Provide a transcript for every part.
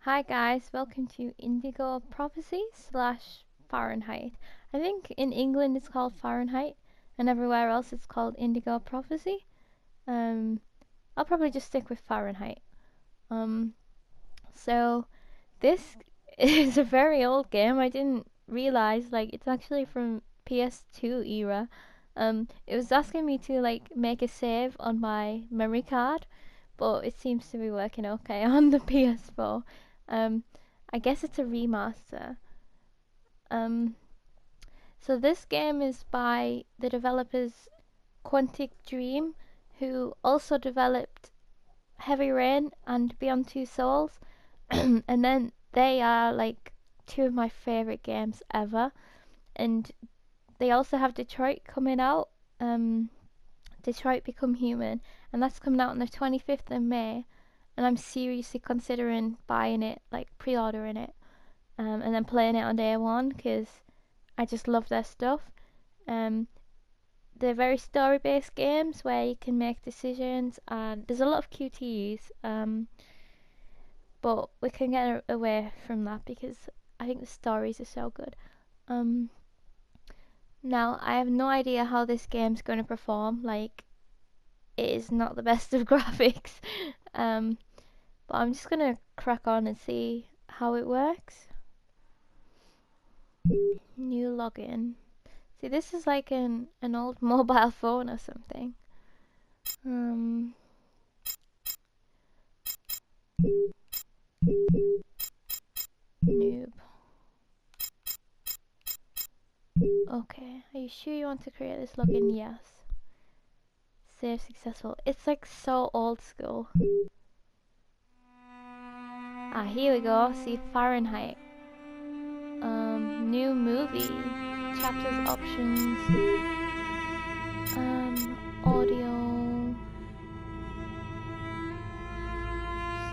Hi guys, welcome to Indigo Prophecy slash Fahrenheit. I think in England it's called Fahrenheit and everywhere else it's called Indigo Prophecy. I'll probably just stick with Fahrenheit. So this is a very old game. I didn't realize it's actually from PS2 era. It was asking me to make a save on my memory card, but it seems to be working okay on the PS4. I guess it's a remaster. So this game is by the developers Quantic Dream, who also developed Heavy Rain and Beyond Two Souls, and then they are two of my favorite games ever. And they also have Detroit coming out. Detroit Become Human, and that's coming out on the 25th of May. And I'm seriously considering buying it, pre-ordering it, and then playing it on day one because I just love their stuff. They're very story-based games where you can make decisions, and there's a lot of QTEs, but we can get away from that because I think the stories are so good. Now, I have no idea how this game's going to perform. It is not the best of graphics. But I'm just gonna crack on and see how it works. New login. See, this is like an old mobile phone or something. Noob. Okay, are you sure you want to create this login? Yes. Save successful. It's so old school. Ah, here we go. See, Fahrenheit. New movie. Chapters, options. Audio.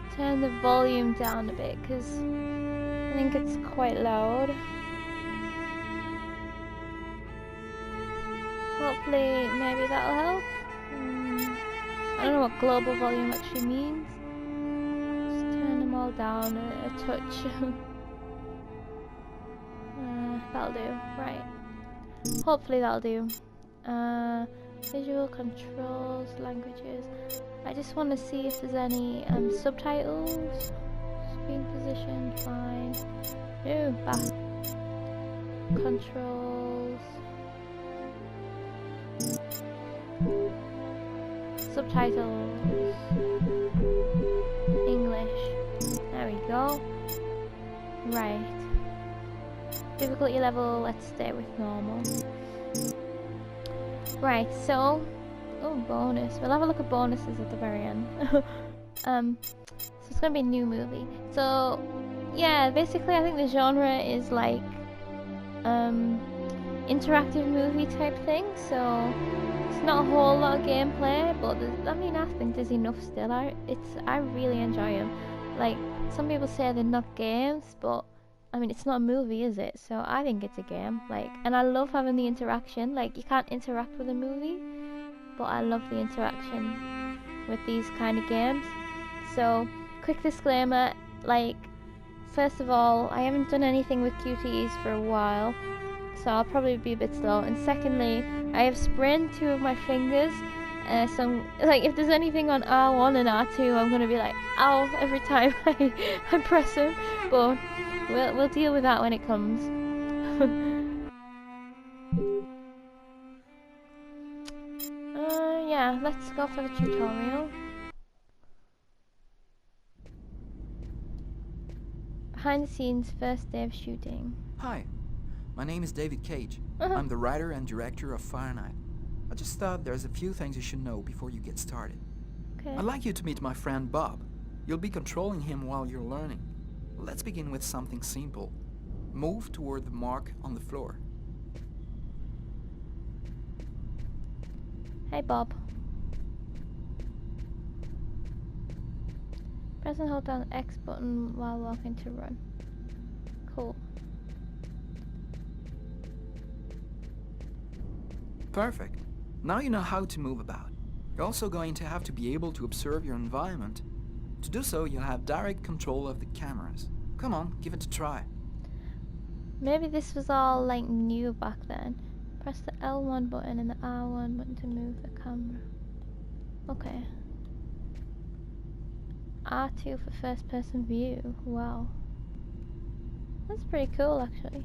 Just turn the volume down a bit because I think it's quite loud. Hopefully, maybe that'll help. I don't know what global volume actually means. Just turn them all down a touch. That'll do. Right. Hopefully that'll do. Visual controls, languages. I just want to see if there's any subtitles. Screen position, fine. No, back. Controls. Subtitles. English. There we go. Right. Difficulty level, let's stay with normal. Right, so... Oh, bonus. We'll have a look at bonuses at the very end. So it's gonna be a new movie. So, yeah, basically I think the genre is interactive movie type thing, so it's not a whole lot of gameplay, but I think there's enough still. I really enjoy them. Some people say they're not games, but I mean, it's not a movie, is it? So I think it's a game. And I love having the interaction. You can't interact with a movie, but I love the interaction with these kind of games. So, quick disclaimer, first of all, I haven't done anything with QTEs for a while, so I'll probably be a bit slow. And secondly, I have sprained two of my fingers, so if there's anything on R1 and R2, I'm gonna be ow, every time I press them. But we'll deal with that when it comes. Yeah, let's go for the tutorial. Behind the scenes, first day of shooting. Hi, my name is David Cage. I'm the writer and director of Fahrenheit. I just thought there's a few things you should know before you get started. Okay. I'd like you to meet my friend Bob. You'll be controlling him while you're learning. Let's begin with something simple. Move toward the mark on the floor. Hey Bob. Press and hold down the X button while walking to run. Cool. Perfect. Now you know how to move about. You're also going to have to be able to observe your environment. To do so, you'll have direct control of the cameras. Come on, give it a try. Maybe this was all like new back then. Press the L1 button and the R1 button to move the camera. Okay. R2 for first person view. Wow. That's pretty cool actually.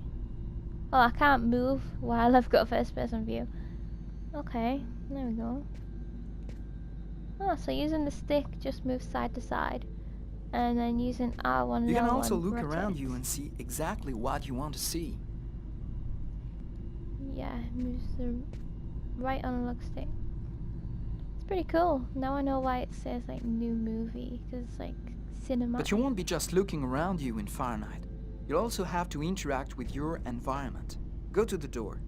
Oh, I can't move while I've got first person view. Okay, there we go. Oh, so using the stick just moves side to side. And then using R1 and You can L1 also look rotates. around you and see exactly what you want to see. Yeah, it moves the right analog stick. It's pretty cool. Now I know why it says like new movie, because it's like cinematic. But you won't be just looking around you in Fahrenheit. You'll also have to interact with your environment. Go to the door.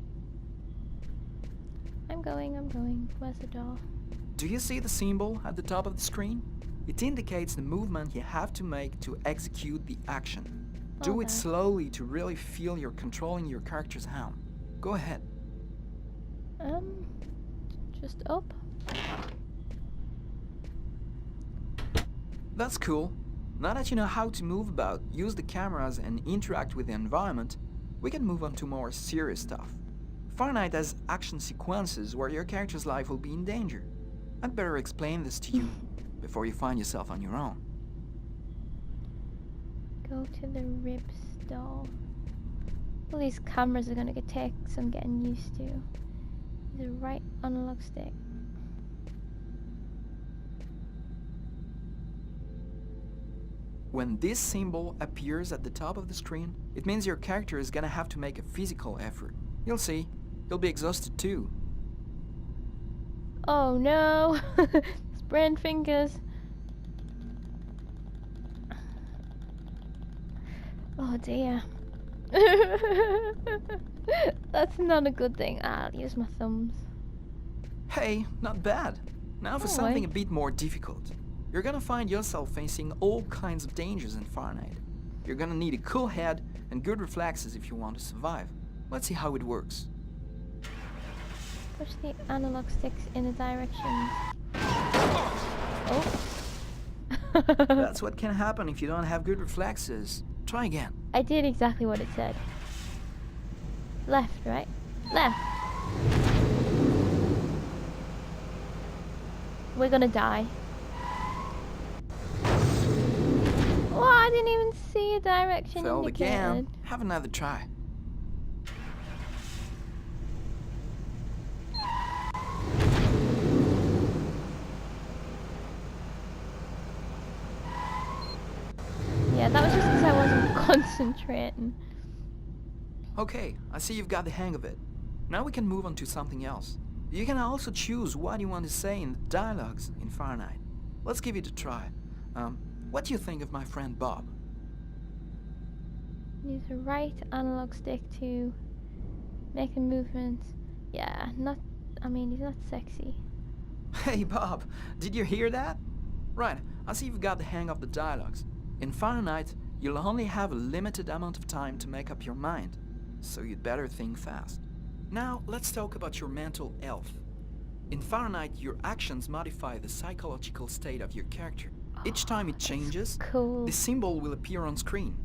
I'm going. Where's the door? Do you see the symbol at the top of the screen? It indicates the movement you have to make to execute the action. Do it Okay. slowly to really feel you're controlling your character's hand. Go ahead. Just up. That's cool. Now that you know how to move about, use the cameras and interact with the environment, we can move on to more serious stuff. Fahrenheit has action sequences where your character's life will be in danger. I'd better explain this to you before you find yourself on your own. Go to the rib stall. All these cameras are gonna take some getting used to. The right analog stick. When this symbol appears at the top of the screen, it means your character is gonna have to make a physical effort. You'll see, you'll be exhausted too. Oh no! Sprained fingers. Oh dear. That's not a good thing. I'll use my thumbs. Hey, not bad. Now for something a bit more difficult. You're gonna find yourself facing all kinds of dangers in Fahrenheit. You're gonna need a cool head and good reflexes if you want to survive. Let's see how it works. Push the analog sticks in a direction. Oh. That's what can happen if you don't have good reflexes. Try again. I did exactly what it said. Left, right? Left. We're gonna die. Oh, I didn't even see a direction Failed indicated. again. Have another try. Yeah, that was just because I wasn't concentrating. Okay, I see you've got the hang of it. Now we can move on to something else. You can also choose what you want to say in the dialogues in Fahrenheit. Let's give it a try. What do you think of my friend Bob? Use the right analog stick to make a movement. Yeah, he's not sexy. Hey Bob, did you hear that? Right, I see you've got the hang of the dialogues. In Fahrenheit, you'll only have a limited amount of time to make up your mind, so you'd better think fast. Now, let's talk about your mental health. In Fahrenheit, your actions modify the psychological state of your character. Each time it changes, Cool. the symbol will appear on screen.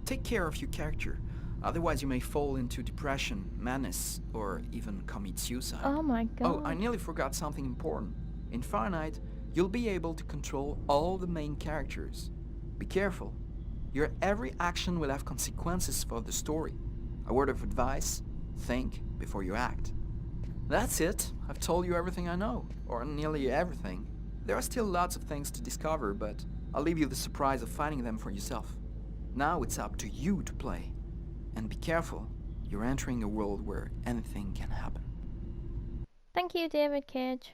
Take care of your character, otherwise you may fall into depression, madness, or even commit suicide. Oh my god. Oh, I nearly forgot something important. In Fahrenheit, you'll be able to control all the main characters. Be careful. Your every action will have consequences for the story. A word of advice, think before you act. That's it. I've told you everything I know, or nearly everything. There are still lots of things to discover, but I'll leave you the surprise of finding them for yourself. Now it's up to you to play. And be careful, you're entering a world where anything can happen. Thank you, David Cage.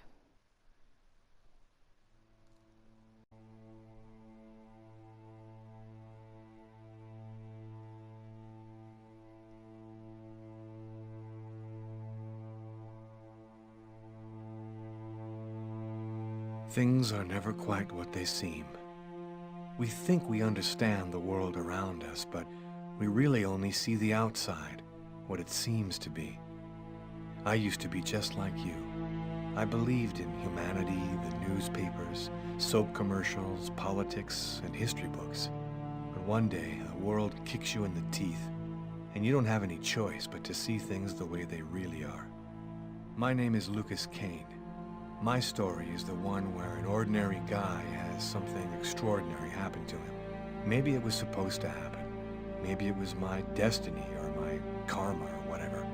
Things are never quite what they seem. We think we understand the world around us, but we really only see the outside, what it seems to be. I used to be just like you, I believed in humanity, the newspapers, soap commercials, politics, and history books. But one day, the world kicks you in the teeth, and you don't have any choice but to see things the way they really are. My name is Lucas Kane. My story is the one where an ordinary guy has something extraordinary happen to him. Maybe it was supposed to happen. Maybe it was my destiny or my karma or whatever.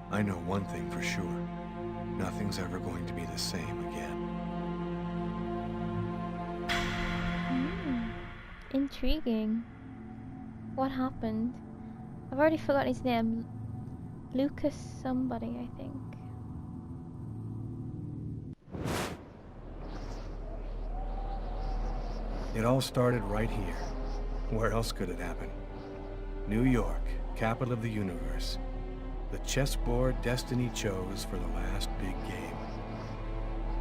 I know one thing for sure. Nothing's ever going to be the same again. Intriguing. What happened? I've already forgotten his name. Lucas somebody, I think. It all started right here. Where else could it happen? New York, capital of the universe. The chessboard destiny chose for the last big game.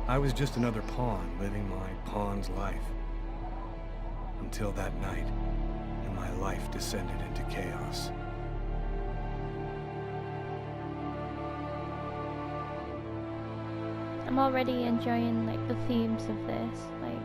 I was just another pawn living my pawn's life. Until that night, and my life descended into chaos. I'm already enjoying like the themes of this, like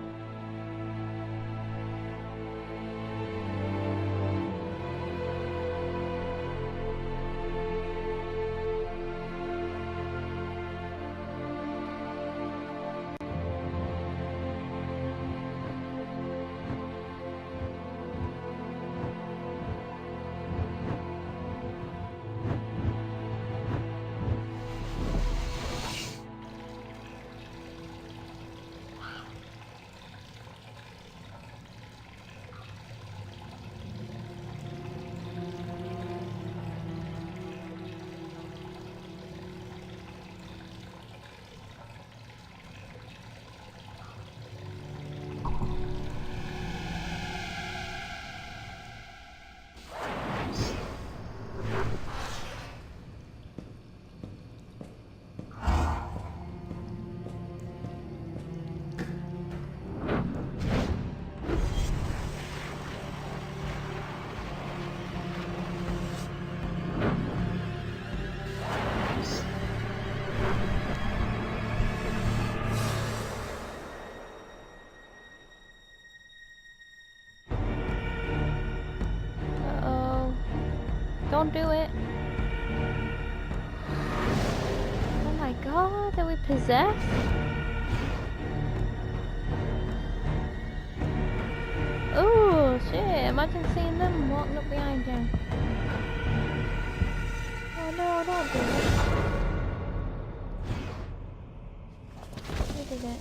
don't do it. Oh my god, are we possessed? Oh shit, imagine seeing them walking up behind you. Oh no, don't do it. Who did it?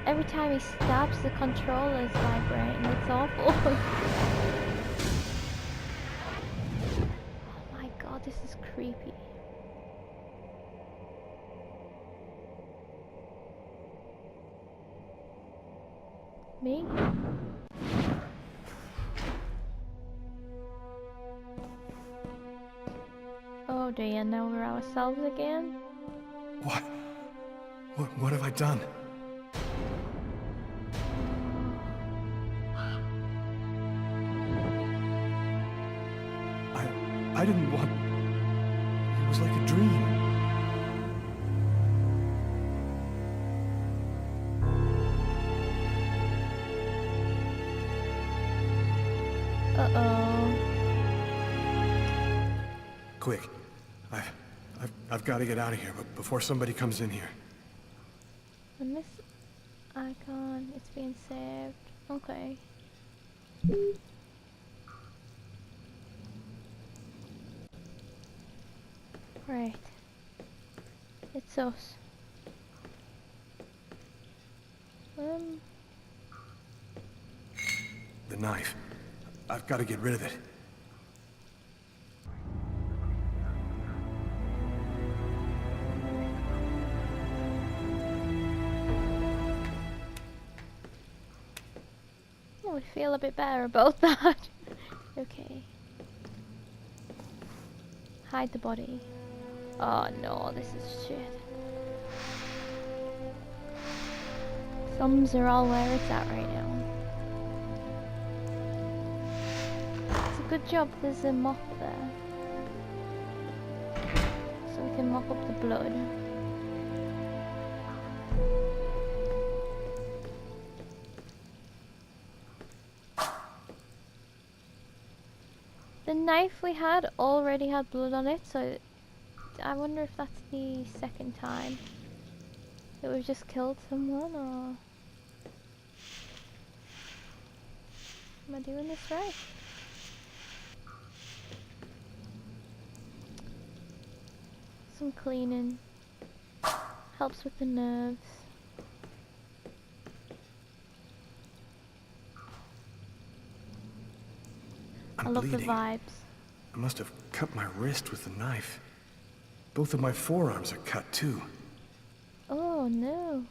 Every time he stabs, the controller's vibrating. It's awful. Oh my god, this is creepy. Me? Oh dear, now we're ourselves again? What? What have I done? I didn't want... It was like a dream. Uh-oh. Quick. I've got to get out of here, but before somebody comes in here. And this icon, it's being saved. Okay. Right. It's us. The knife. I've got to get rid of it. we feel a bit better about that. Okay. Hide the body. Oh no, this is shit. Thumbs are all where it's at right now. It's a good job there's a mop there. So we can mop up the blood. The knife we had already had blood on it, so I wonder if that's the second time that we've just killed someone, or am I doing this right? Some cleaning helps with the nerves. I love the vibes. I must have cut my wrist with the knife. Both of my forearms are cut too. Oh no.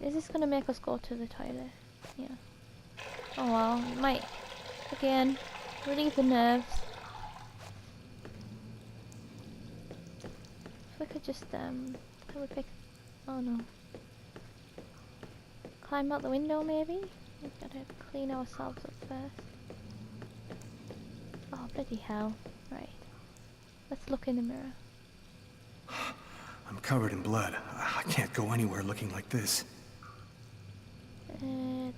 Is this gonna make us go to the toilet? Yeah. Oh well, it might. Again, relieve the nerves. If we could just, can we pick... Oh no. Climb out the window maybe? We've got to clean ourselves up first. Oh bloody hell. Right. Let's look in the mirror. I'm covered in blood. I can't go anywhere looking like this.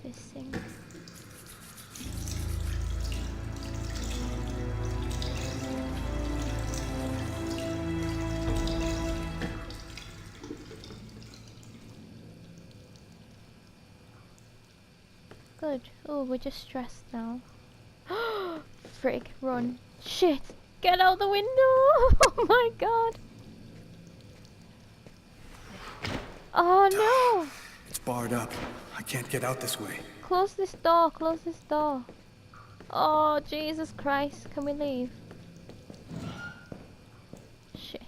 This thing. Good. Oh, we're just stressed now. Frig, run. Shit! Get out the window! Oh my god! Oh no! It's barred up. I can't get out this way. Close this door, close this door. Oh, Jesus Christ, can we leave? Shit.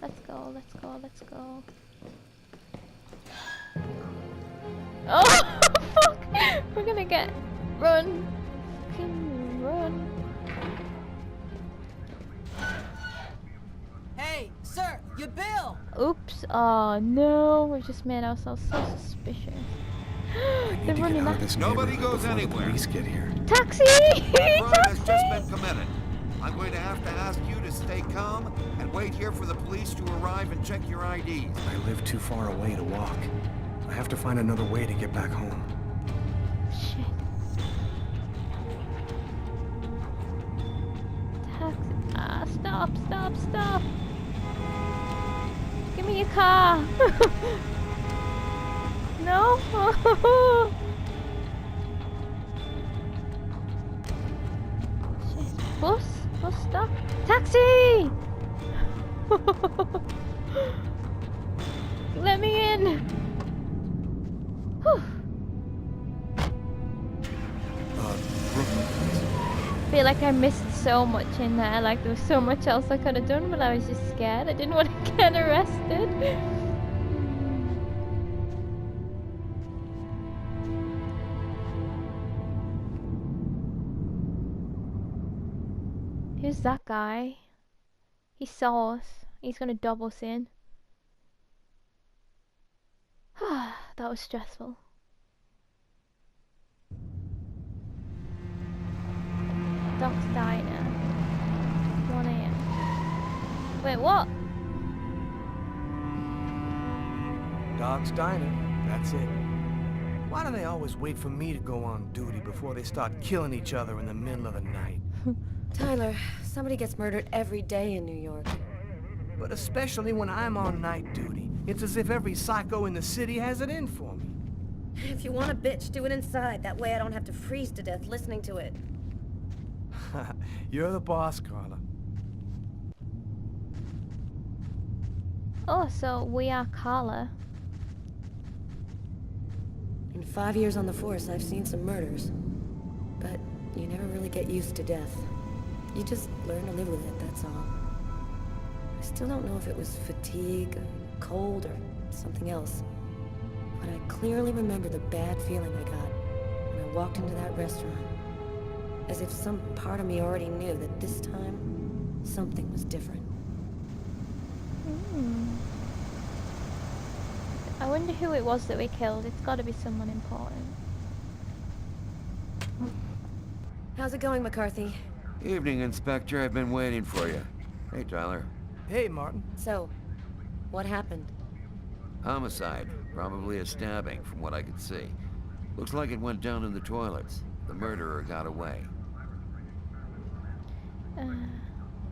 Let's go, let's go, let's go. Oh, fuck! We're gonna get... Run! Fucking run. Hey, sir, your bill! Oops, oh no, we've just made ourselves so suspicious. They're running after. Nobody goes anywhere. Police get here. Taxi! A crime has Taxi! just been committed. I'm going to have to ask you to stay calm and wait here for the police to arrive and check your IDs. I live too far away to walk. I have to find another way to get back home. Shit. Taxi. Ah, stop, stop, stop. Give me your car. No? Shit. Bus? Bus stop? Taxi! Let me in. Whew. Brooklyn. I feel like I missed so much in there, like there was so much else I could have done, but I was just scared. I didn't want to get arrested. Who's that guy? He saw us. He's gonna dub us in. That was stressful. Doc's Diner. 1 AM. Wait, what? Doc's Diner, that's it. Why do they always wait for me to go on duty before they start killing each other in the middle of the night? Tyler, somebody gets murdered every day in New York. But especially when I'm on night duty. It's as if every psycho in the city has it in for me. If you want a bitch, do it inside. That way I don't have to freeze to death listening to it. You're the boss, Carla. Oh, so we are Carla. In 5 years on the force, I've seen some murders. But you never really get used to death. You just learn to live with it, that's all. I still don't know if it was fatigue, or cold, or something else. But I clearly remember the bad feeling I got when I walked into that restaurant. As if some part of me already knew that this time, something was different. I wonder who it was that we killed. It's got to be someone important. How's it going, McCarthy? Evening, Inspector. I've been waiting for you. Hey, Tyler. Hey, Martin. So, what happened? Homicide. Probably a stabbing, from what I could see. Looks like it went down in the toilets. The murderer got away.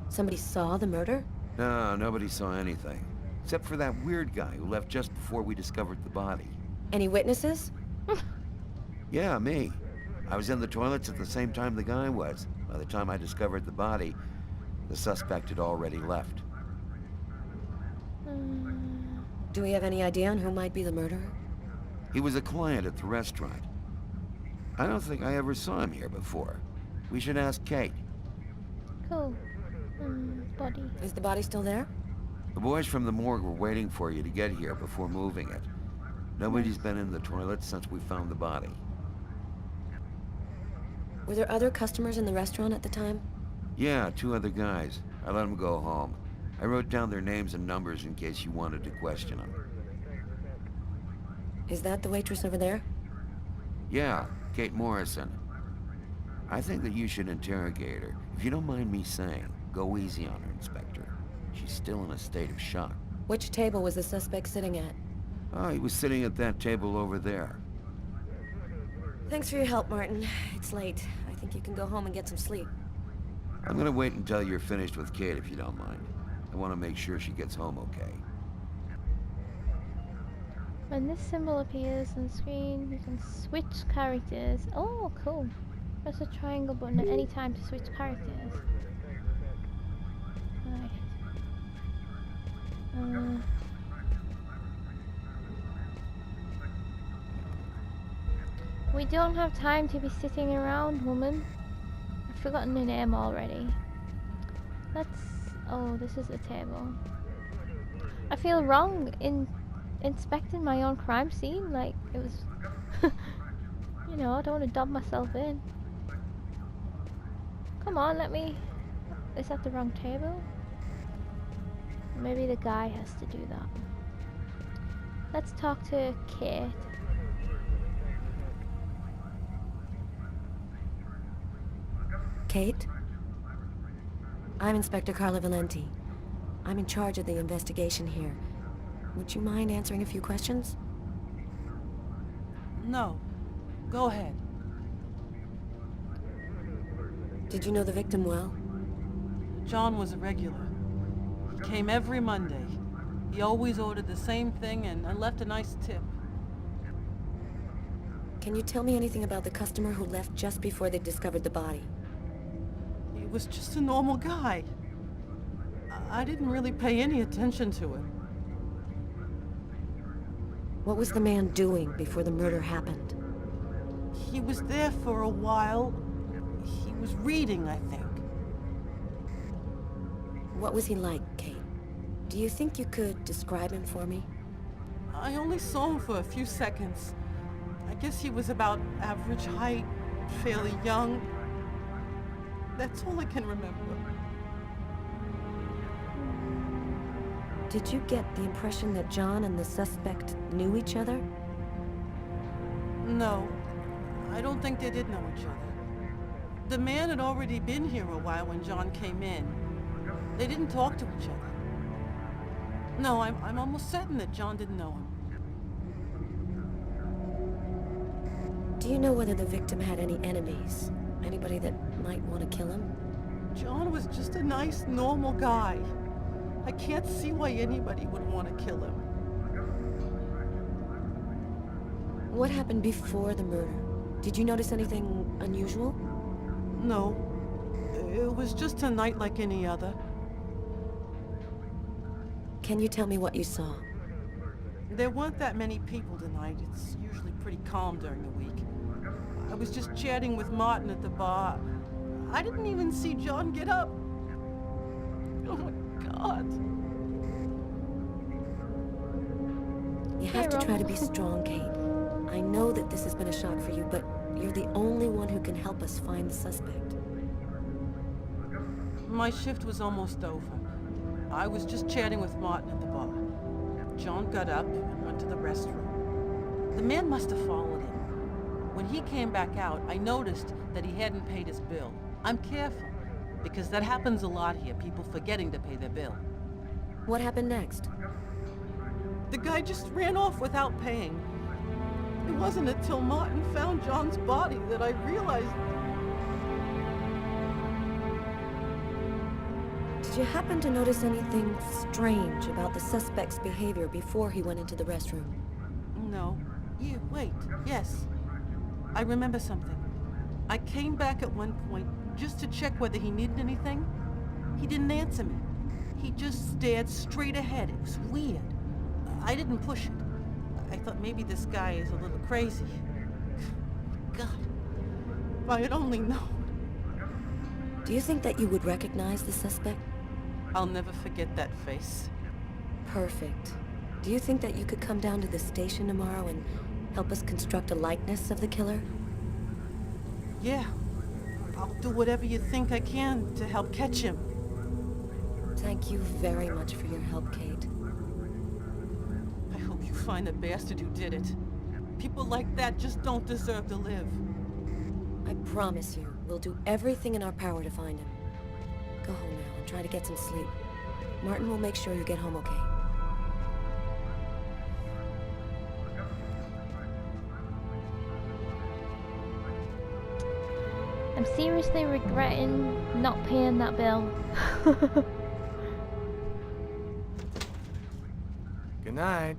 Somebody saw the murder? No, nobody saw anything. Except for that weird guy who left just before we discovered the body. Any witnesses? Yeah, me. I was in the toilets at the same time the guy was. By the time I discovered the body, the suspect had already left. Do we have any idea on who might be the murderer? He was a client at the restaurant. I don't think I ever saw him here before. We should ask Kate. Cool. Body. Is the body still there? The boys from the morgue were waiting for you to get here before moving it. Nobody's been in the toilet since we found the body. Were there other customers in the restaurant at the time? Yeah, 2 other guys. I let them go home. I wrote down their names and numbers in case you wanted to question them. Is that the waitress over there? Yeah, Kate Morrison. I think that you should interrogate her. If you don't mind me saying, go easy on her, Inspector. She's still in a state of shock. Which table was the suspect sitting at? Oh, he was sitting at that table over there. Thanks for your help, Martin. It's late. I think you can go home and get some sleep. I'm gonna wait until you're finished with Kate, if you don't mind. I want to make sure she gets home okay. When this symbol appears on the screen, you can switch characters. Oh, cool. Press the triangle button at any time to switch characters. Right. We don't have time to be sitting around, woman. I've forgotten your name already. Let's... Oh, this is the table. I feel wrong in inspecting my own crime scene. Like, it was... you know, I don't want to dub myself in. Come on, let me... Is that the wrong table? Maybe the guy has to do that. Let's talk to Kate. Kate? I'm Inspector Carla Valenti. I'm in charge of the investigation here. Would you mind answering a few questions? No. Go ahead. Did you know the victim well? John was a regular. He came every Monday. He always ordered the same thing and left a nice tip. Can you tell me anything about the customer who left just before they discovered the body? He was just a normal guy. I didn't really pay any attention to him. What was the man doing before the murder happened? He was there for a while. He was reading, I think. What was he like, Kate? Do you think you could describe him for me? I only saw him for a few seconds. I guess he was about average height, fairly young. That's all I can remember. Did you get the impression that John and the suspect knew each other? No, I don't think they did know each other. The man had already been here a while when John came in. They didn't talk to each other. No, I'm almost certain that John didn't know him. Do you know whether the victim had any enemies? Anybody that might want to kill him? John was just a nice, normal guy. I can't see why anybody would want to kill him. What happened before the murder? Did you notice anything unusual? No, it was just a night like any other. Can you tell me what you saw? There weren't that many people tonight. It's usually pretty calm during the week. I was just chatting with Martin at the bar. I didn't even see John get up. Oh my God. You have to Rob. try to be strong, Kate. I know that this has been a shock for you, but you're the only one who can help us find the suspect. My shift was almost over. I was just chatting with Martin at the bar. John got up and went to the restroom. The man must have followed him. When he came back out, I noticed that he hadn't paid his bill. I'm careful, because that happens a lot here, people forgetting to pay their bill. What happened next? The guy just ran off without paying. It wasn't until Martin found John's body that I realized... Did you happen to notice anything strange about the suspect's behavior before he went into the restroom? No. Wait. Yes. I remember something. I came back at one point just to check whether he needed anything. He didn't answer me. He just stared straight ahead. It was weird. I didn't push it. I thought maybe this guy is a little crazy. God, if I had only known. Do you think that you would recognize the suspect? I'll never forget that face. Perfect. Do you think that you could come down to the station tomorrow and help us construct a likeness of the killer? Yeah. I'll do whatever you think I can to help catch him. Thank you very much for your help, Kate. I hope you find the bastard who did it. People like that just don't deserve to live. I promise you, we'll do everything in our power to find him. Go home now and try to get some sleep. Martin will make sure you get home okay. I'm seriously regretting not paying that bill. Good night.